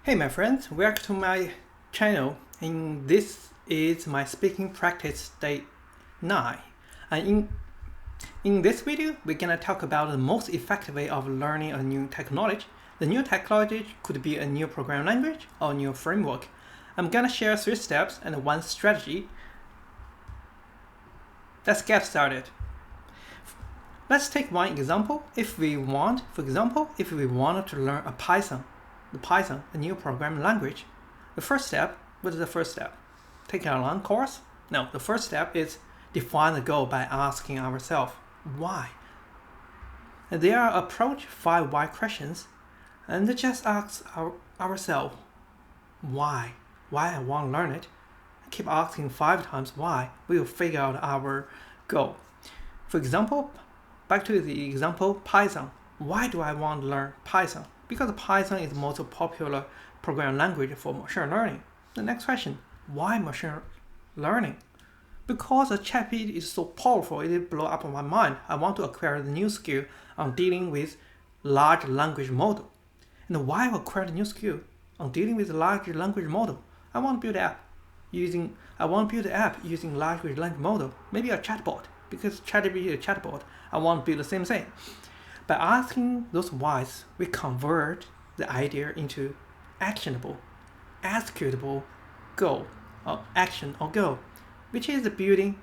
Hey my friends, welcome to my channel, and this is my speaking practice day 9. And in this video, we're gonna talk about the most effective way of learning a new technology. The new technology could be a new programming language or a new framework. I'm gonna share 3 steps and 1 strategy. Let's get started. Let's take one example. For example, if we wanted to learn Python, a new programming language, the first step, what is the first step? Taking a long course? No, the first step is define the goal by asking ourselves, why? And there are approach 5 why questions, and just ask ourselves, why? Why I want to learn it? Keep asking 5 times why, we will figure out our goal. For example, back to the example Python. Why do I want to learn Python? Because Python is the most popular programming language for machine learning. The next question, why machine learning? Because ChatGPT is so powerful, it blew up my mind. I want to acquire the new skill on dealing with large language model. And why acquire the new skill on dealing with large language model? I want to build an app using large language model, maybe a chatbot, because ChatGPT is a chatbot. I want to build the same thing. By asking those whys, we convert the idea into actionable, executable goal or action or goal, which is building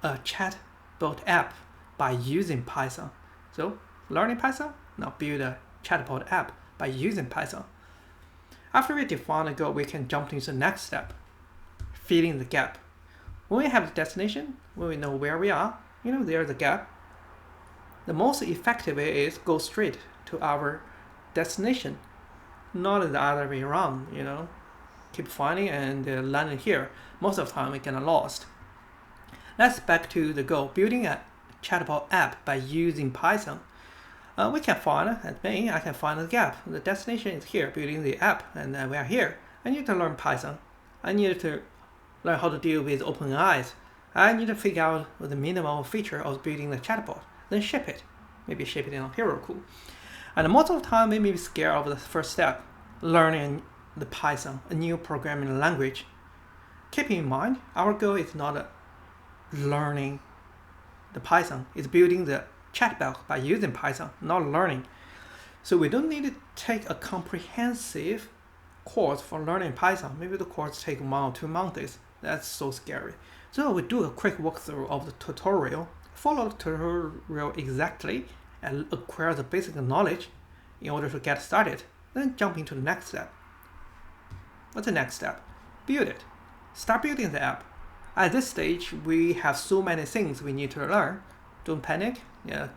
a chatbot app by using Python. So learning Python, now build a chatbot app by using Python. After we define a goal, we can jump into the next step, filling the gap. When we have the destination, when we know where we are, there's a gap. The most effective way is go straight to our destination, not the other way around, Keep finding and landing here. Most of the time we get lost. Let's back to the goal, building a chatbot app by using Python. We can find, I can find the gap. The destination is here, building the app, and we are here. I need to learn Python. I need to learn how to deal with OpenAI. I need to figure out the minimal feature of building the chatbot. Then ship it. Maybe ship it in Heroku. And most of the time, we may be scared of the first step, learning the Python, a new programming language. Keep in mind, our goal is not learning the Python, it's building the chatbot by using Python, not learning. So we don't need to take a comprehensive course for learning Python. Maybe the course take 1 or 2 months. That's so scary. So we do a quick walkthrough of the tutorial, follow the tutorial exactly, and acquire the basic knowledge in order to get started. Then jump into the next step. What's the next step? Build it. Start building the app. At this stage, we have so many things we need to learn. Don't panic,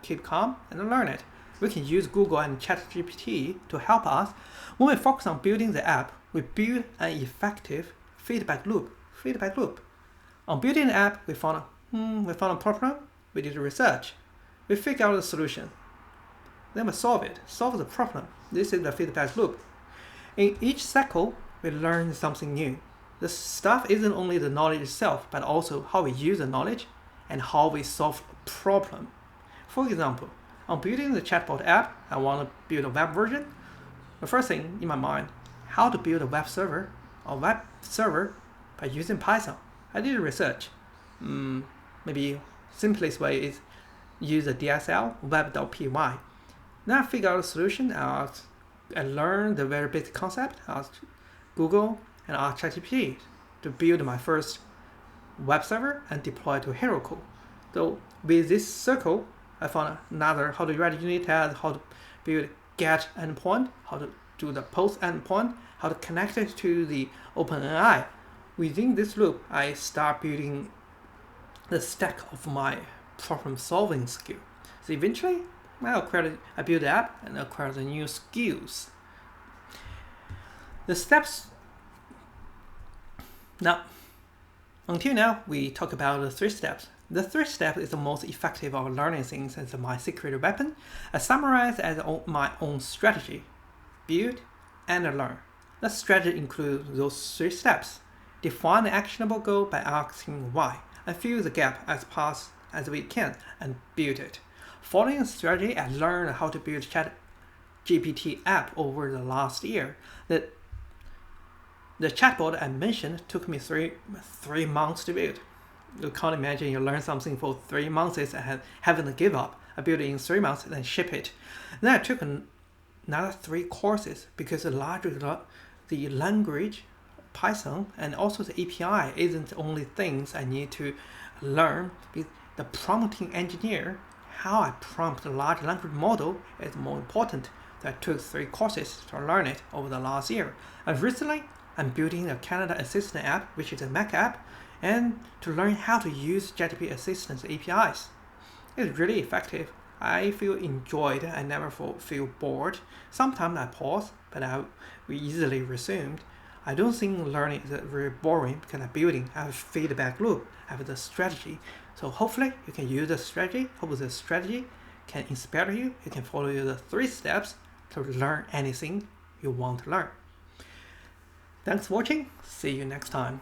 keep calm and learn it. We can use Google and ChatGPT to help us. When we focus on building the app, we build an effective feedback loop. On building the app, we found a problem, we did research. We figure out the solution. Then we solve the problem. This is the feedback loop. In each cycle, we learn something new. The stuff isn't only the knowledge itself, but also how we use the knowledge and how we solve a problem. For example, on building the chatbot app, I want to build a web version. The first thing in my mind, how to build a web server by using Python. I did research. Maybe simplest way is use a DSL web.py. Then I figure out a solution. I learned the very basic concept. I asked Google and asked ChatGPT to build my first web server and deploy to Heroku. So with this circle, I found another how to write unit tests, how to build get endpoint, how to do the post endpoint, how to connect it to the OpenAI. Within this loop, I start building the stack of my problem-solving skill. So eventually, I build the app and acquire the new skills. The steps. Now, until now, we talk about the 3 steps. The 3rd step is the most effective of learning things as my secret weapon. I summarize as my own strategy: build and learn. The strategy includes those 3 steps. Define an actionable goal by asking why, and fill the gap as fast as we can and build it. Following the strategy, I learned how to build ChatGPT app over the last year. The The chatbot I mentioned took me three months to build. You can't imagine you learn something for 3 months and having to give up. I built it in 3 months and then ship it. Then I took another 3 courses because the language, Python, and also the API isn't the only things I need to learn. The prompting engineer, how I prompt a large language model is more important. So I took 3 courses to learn it over the last year. And recently, I'm building a Canada Assistant app, which is a Mac app, and to learn how to use JetGPT Assistant's APIs. It's really effective. I feel enjoyed. I never feel bored. Sometimes I pause, but we easily resumed. I don't think learning is very boring because I'm building. I have a feedback loop. I have the strategy. So hopefully you can use the strategy. Hope the strategy can inspire you. You can follow the 3 steps to learn anything you want to learn. Thanks for watching. See you next time.